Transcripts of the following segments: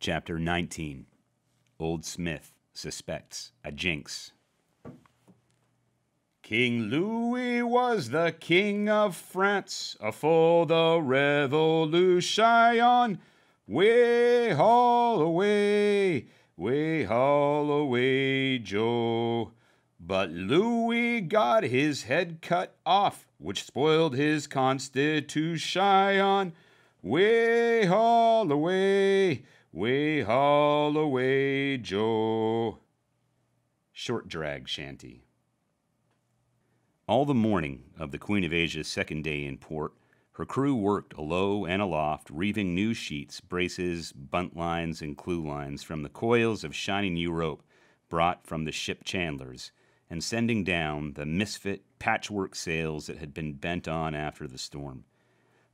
Chapter 19. Old Smith Suspects a Jinx. King Louis was the king of France, for the revolution. Way haul away, Joe. But Louis got his head cut off, which spoiled his constitution. Way haul away, Joe. Short drag shanty. All the morning of the Queen of Asia's second day in port, her crew worked alow and aloft, reeving new sheets, braces, bunt lines, and clew lines from the coils of shining new rope brought from the ship chandlers, and sending down the misfit patchwork sails that had been bent on after the storm.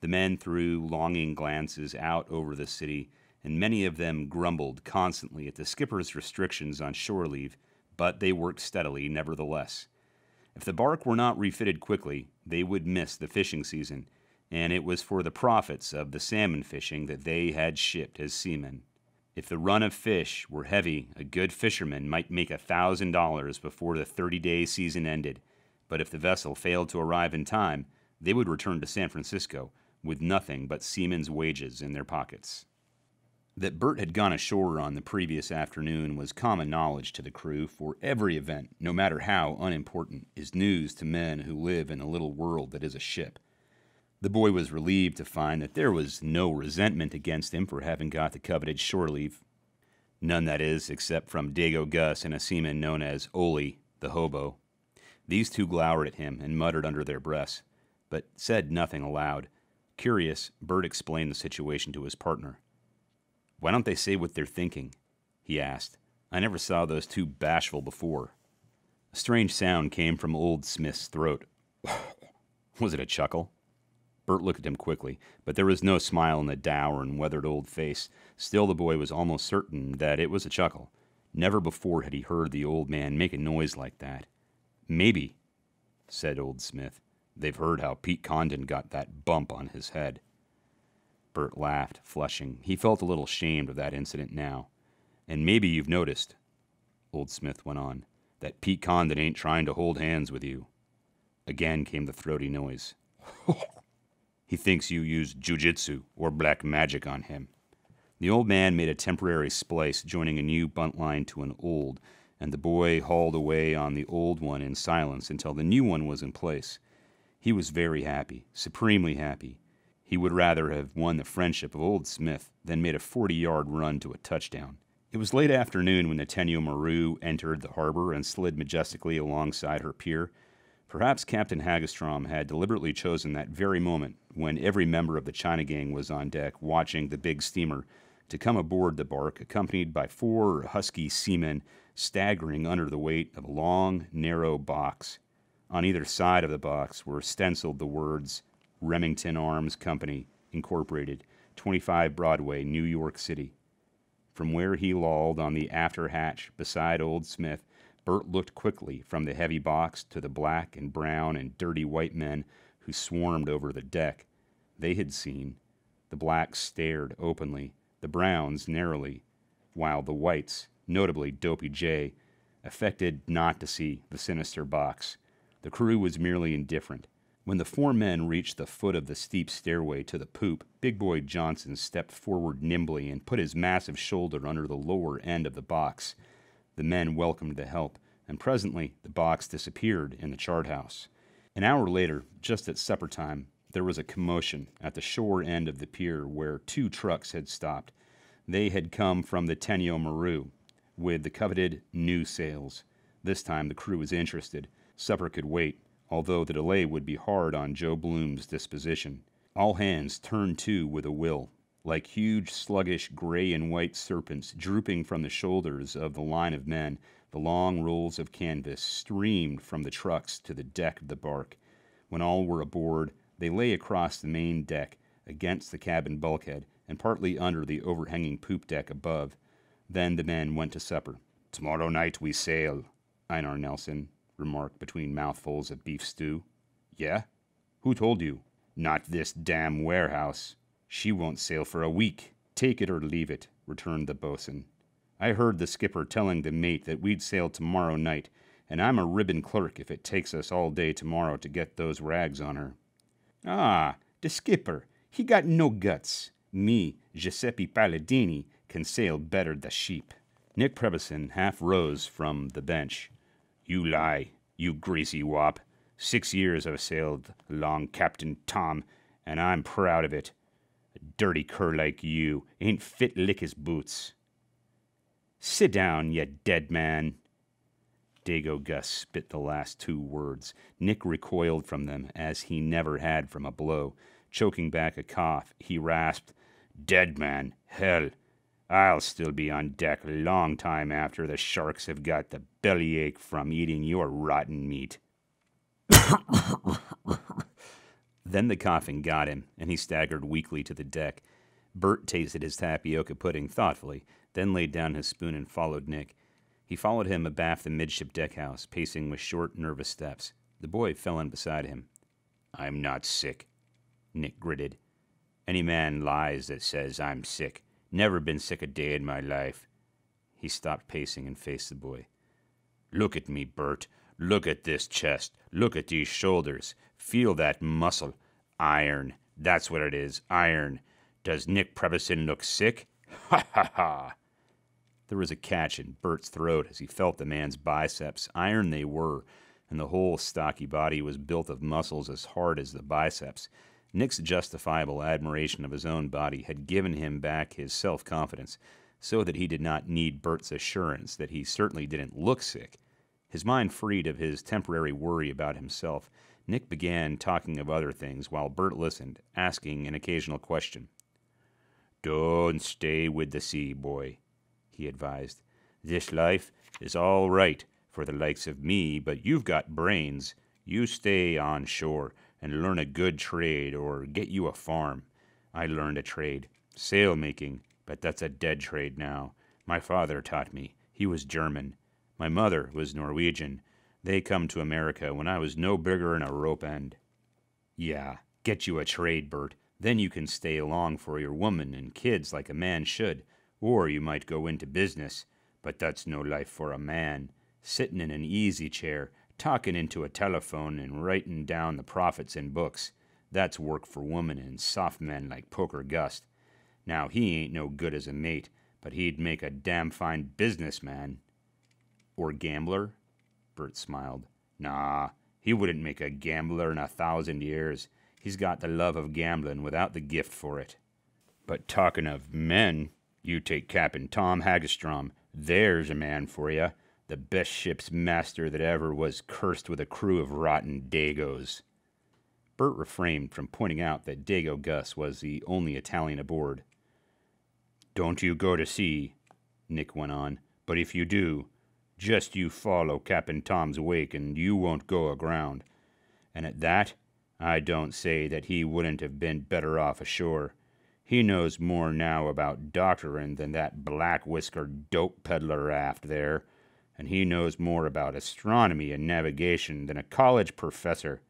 The men threw longing glances out over the city, and many of them grumbled constantly at the skipper's restrictions on shore leave, but they worked steadily nevertheless. If the bark were not refitted quickly, they would miss the fishing season, and it was for the profits of the salmon fishing that they had shipped as seamen. If the run of fish were heavy, a good fisherman might make $1,000 before the 30-day season ended, but if the vessel failed to arrive in time, they would return to San Francisco with nothing but seamen's wages in their pockets. That Bert had gone ashore on the previous afternoon was common knowledge to the crew, for every event, no matter how unimportant, is news to men who live in a little world that is a ship. The boy was relieved to find that there was no resentment against him for having got the coveted shore leave. None, that is, except from Dago Gus and a seaman known as Ole, the hobo. These two glowered at him and muttered under their breaths, but said nothing aloud. Curious, Bert explained the situation to his partner. "Why don't they say what they're thinking?" he asked. "I never saw those two bashful before." A strange sound came from Old Smith's throat. Was it a chuckle? Bert looked at him quickly, but there was no smile in the dour and weathered old face. Still, the boy was almost certain that it was a chuckle. Never before had he heard the old man make a noise like that. "Maybe," said Old Smith, "they've heard how Pete Condon got that bump on his head." Bert laughed, flushing. He felt a little ashamed of that incident now. "And maybe you've noticed," Old Smith went on, "that Pete Condon ain't trying to hold hands with you." Again came the throaty noise. "He thinks you used jujitsu or black magic on him." The old man made a temporary splice, joining a new bunt line to an old, and the boy hauled away on the old one in silence until the new one was in place. He was very happy, supremely happy. He would rather have won the friendship of Old Smith than made a 40-yard run to a touchdown. It was late afternoon when the Tenyo Maru entered the harbor and slid majestically alongside her pier. Perhaps Captain Hagestrom had deliberately chosen that very moment, when every member of the China gang was on deck watching the big steamer, to come aboard the bark, accompanied by 4 husky seamen staggering under the weight of a long, narrow box. On either side of the box were stenciled the words, "Remington Arms Company, Incorporated, 25 Broadway, New York City." From where he lolled on the after hatch beside Old Smith, Bert looked quickly from the heavy box to the black and brown and dirty white men who swarmed over the deck. They had seen. The blacks stared openly, the browns narrowly, while the whites, notably Dopey J, affected not to see the sinister box. The crew was merely indifferent. When the 4 men reached the foot of the steep stairway to the poop, Big Boy Johnson stepped forward nimbly and put his massive shoulder under the lower end of the box. The men welcomed the help, and presently the box disappeared in the chart house. An hour later, just at supper time, there was a commotion at the shore end of the pier where 2 trucks had stopped. They had come from the Tenyo Maru, with the coveted new sails. This time the crew was interested. Supper could wait, although the delay would be hard on Joe Bloom's disposition. All hands turned to with a will. Like huge, sluggish, gray and white serpents drooping from the shoulders of the line of men, the long rolls of canvas streamed from the trucks to the deck of the bark. When all were aboard, they lay across the main deck, against the cabin bulkhead, and partly under the overhanging poop deck above. Then the men went to supper. "Tomorrow night we sail," Einar Nelson remarked between mouthfuls of beef stew. "Yeah? Who told you?" "Not this damn warehouse. She won't sail for a week. Take it or leave it. returned the boatswain. "I heard the skipper telling the mate that we'd sail tomorrow night, and I'm a ribbon clerk if it takes us all day tomorrow to get those rags on her." "Ah, the skipper, he got no guts. Me, Giuseppe Palladini, can sail better the sheep." Nick Prebison half rose from the bench. "You lie, you greasy wop. 6 years I've sailed along Captain Tom, and I'm proud of it. A dirty cur like you ain't fit lick his boots." "Sit down, you dead man." Dago Gus spit the last 2 words. Nick recoiled from them as he never had from a blow. Choking back a cough, he rasped, "Dead man, hell. I'll still be on deck a long time after the sharks have got the bellyache from eating your rotten meat." Then the coughing got him, and he staggered weakly to the deck. Bert tasted his tapioca pudding thoughtfully, then laid down his spoon and followed Nick. He followed him abaft the midship deckhouse, pacing with short, nervous steps. The boy fell in beside him. "I'm not sick," Nick gritted. "Any man lies that says I'm sick. Never been sick a day in my life." He stopped pacing and faced the boy. "Look at me, Bert. Look at this chest. Look at these shoulders. Feel that muscle. Iron. That's what it is. Iron. Does Nick Prebison look sick? Ha ha ha!" There was a catch in Bert's throat as he felt the man's biceps. Iron they were, and the whole stocky body was built of muscles as hard as the biceps. Nick's justifiable admiration of his own body had given him back his self-confidence, so that he did not need Bert's assurance that he certainly didn't look sick. His mind freed of his temporary worry about himself, Nick began talking of other things while Bert listened, asking an occasional question. "Don't stay with the sea, boy," he advised. "This life is all right for the likes of me, but you've got brains. You stay on shore and learn a good trade or get you a farm. I learned a trade, sail making, but that's a dead trade now. My father taught me. He was German. My mother was Norwegian. They come to America when I was no bigger'n a rope end." "Yeah, get you a trade, Bert. Then you can stay along for your woman and kids like a man should. Or you might go into business. But that's no life for a man. Sitting in an easy chair, talking into a telephone and writing down the profits in books. That's work for women and soft men like Poker Gust. Now, he ain't no good as a mate, but he'd make a damn fine businessman." "Or gambler?" Bert smiled. "Nah, he wouldn't make a gambler in 1,000 years. He's got the love of gambling without the gift for it. But talking of men, you take Captain Tom Hagestrom. There's a man for you. The best ship's master that ever was, cursed with a crew of rotten Dagos." Bert refrained from pointing out that Dago Gus was the only Italian aboard. "Don't you go to sea," Nick went on, "but if you do, just you follow Captain Tom's wake and you won't go aground. And at that, I don't say that he wouldn't have been better off ashore. He knows more now about doctoring than that black-whiskered dope peddler aft there, and he knows more about astronomy and navigation than a college professor.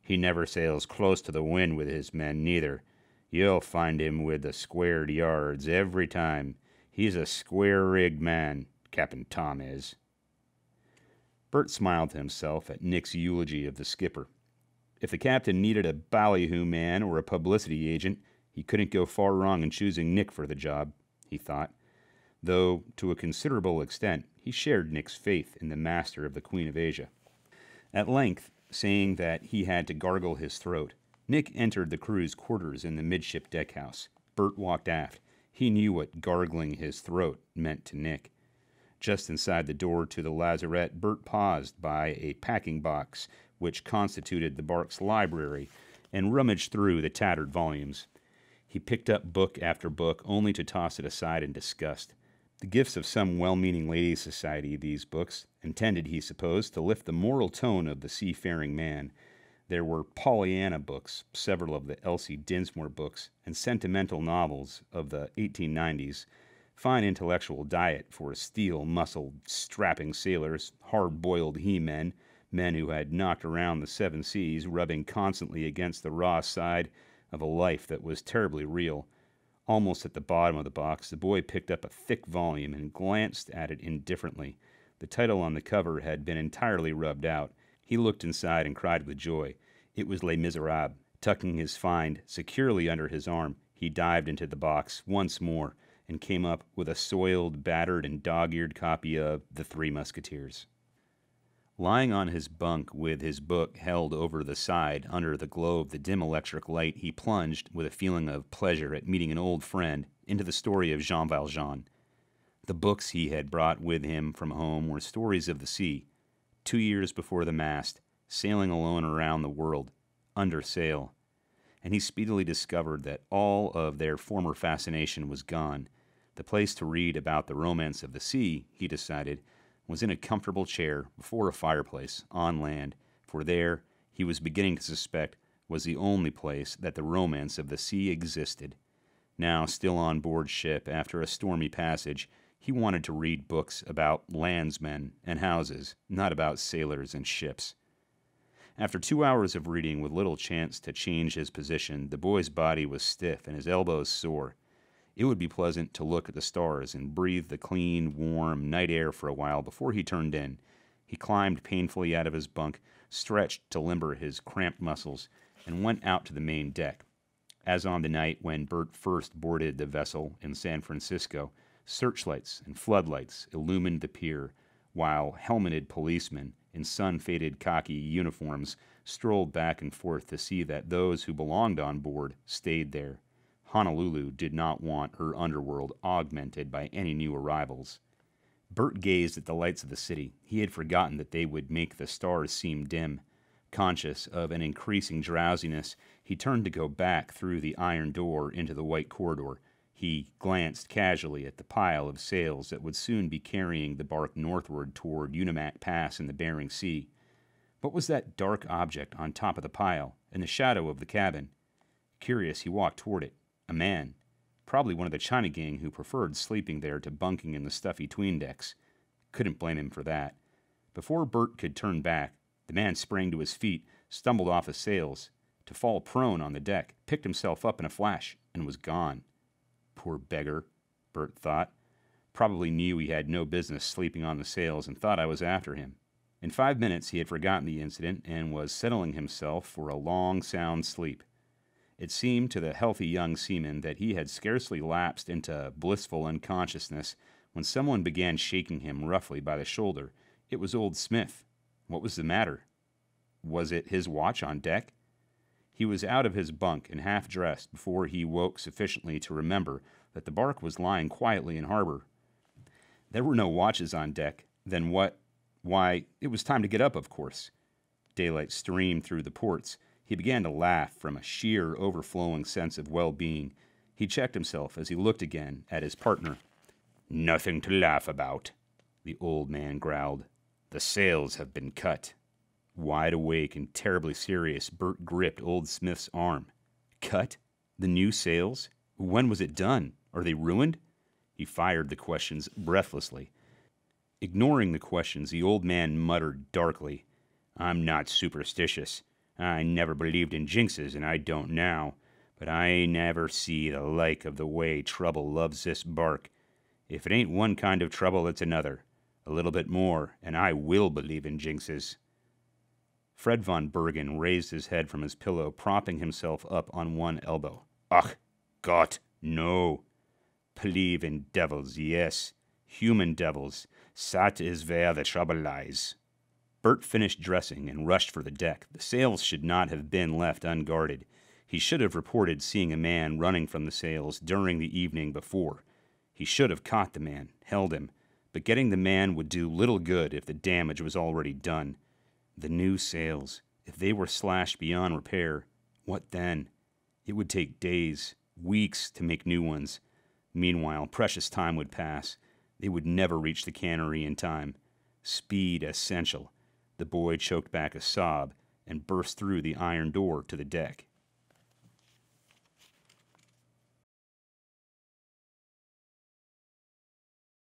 He never sails close to the wind with his men, neither. You'll find him with the squared yards every time. He's a square-rigged man, Captain Tom is." Bert smiled to himself at Nick's eulogy of the skipper. If the captain needed a ballyhoo man or a publicity agent, he couldn't go far wrong in choosing Nick for the job, he thought, though to a considerable extent he shared Nick's faith in the master of the Queen of Asia. At length, saying that he had to gargle his throat, Nick entered the crew's quarters in the midship deckhouse. Bert walked aft. He knew what gargling his throat meant to Nick. Just inside the door to the lazarette, Bert paused by a packing box which constituted the bark's library and rummaged through the tattered volumes. He picked up book after book, only to toss it aside in disgust. The gifts of some well-meaning ladies' society, these books, intended, he supposed, to lift the moral tone of the seafaring man. There were Pollyanna books, several of the Elsie Dinsmore books, and sentimental novels of the 1890s, fine intellectual diet for steel-muscled, strapping sailors, hard-boiled he-men, men who had knocked around the 7 seas, rubbing constantly against the raw side of a life that was terribly real. Almost at the bottom of the box, the boy picked up a thick volume and glanced at it indifferently. The title on the cover had been entirely rubbed out. He looked inside and cried with joy. It was Les Miserables. Tucking his find securely under his arm, he dived into the box once more and came up with a soiled, battered, and dog-eared copy of The Three Musketeers. Lying on his bunk with his book held over the side under the glow of the dim electric light, he plunged, with a feeling of pleasure at meeting an old friend, into the story of Jean Valjean. The books he had brought with him from home were stories of the sea. 2 years before the mast, sailing alone around the world, under sail. And he speedily discovered that all of their former fascination was gone. The place to read about the romance of the sea, he decided, was in a comfortable chair before a fireplace on land, for there, he was beginning to suspect, was the only place that the romance of the sea existed. Now, still on board ship after a stormy passage, he wanted to read books about landsmen and houses, not about sailors and ships. After 2 hours of reading with little chance to change his position, the boy's body was stiff and his elbows sore. It would be pleasant to look at the stars and breathe the clean, warm night air for a while before he turned in. He climbed painfully out of his bunk, stretched to limber his cramped muscles, and went out to the main deck. As on the night when Bert first boarded the vessel in San Francisco, searchlights and floodlights illumined the pier, while helmeted policemen in sun-faded khaki uniforms strolled back and forth to see that those who belonged on board stayed there. Honolulu did not want her underworld augmented by any new arrivals. Bert gazed at the lights of the city. He had forgotten that they would make the stars seem dim. Conscious of an increasing drowsiness, he turned to go back through the iron door into the white corridor. He glanced casually at the pile of sails that would soon be carrying the bark northward toward Unimak Pass in the Bering Sea. What was that dark object on top of the pile, in the shadow of the cabin? Curious, he walked toward it. A man, probably one of the China gang who preferred sleeping there to bunking in the stuffy 'tween decks. Couldn't blame him for that. Before Bert could turn back, the man sprang to his feet, stumbled off the sails, to fall prone on the deck, picked himself up in a flash, and was gone. Poor beggar, Bert thought. Probably knew he had no business sleeping on the sails and thought I was after him. In 5 minutes he had forgotten the incident and was settling himself for a long, sound sleep. It seemed to the healthy young seaman that he had scarcely lapsed into blissful unconsciousness when someone began shaking him roughly by the shoulder. It was old Smith. What was the matter? Was it his watch on deck? He was out of his bunk and half-dressed before he woke sufficiently to remember that the bark was lying quietly in harbor. There were no watches on deck. Then what? Why, it was time to get up, of course. Daylight streamed through the ports. He began to laugh from a sheer, overflowing sense of well-being. He checked himself as he looked again at his partner. "Nothing to laugh about," the old man growled. "The sails have been cut." Wide awake and terribly serious, Bert gripped old Smith's arm. Cut? The new sails? When was it done? Are they ruined? He fired the questions breathlessly. Ignoring the questions, the old man muttered darkly, "I'm not superstitious. I never believed in jinxes, and I don't now. But I never see the like of the way trouble loves this bark. If it ain't one kind of trouble, it's another. A little bit more, and I will believe in jinxes." Fred von Bergen raised his head from his pillow, propping himself up on one elbow. "Ach, Gott, no. Believe in devils, yes. Human devils. That is where the trouble lies." Bert finished dressing and rushed for the deck. The sails should not have been left unguarded. He should have reported seeing a man running from the sails during the evening before. He should have caught the man, held him. But getting the man would do little good if the damage was already done. The new sails, if they were slashed beyond repair, what then? It would take days, weeks to make new ones. Meanwhile, precious time would pass. They would never reach the cannery in time. Speed essential. The boy choked back a sob and burst through the iron door to the deck.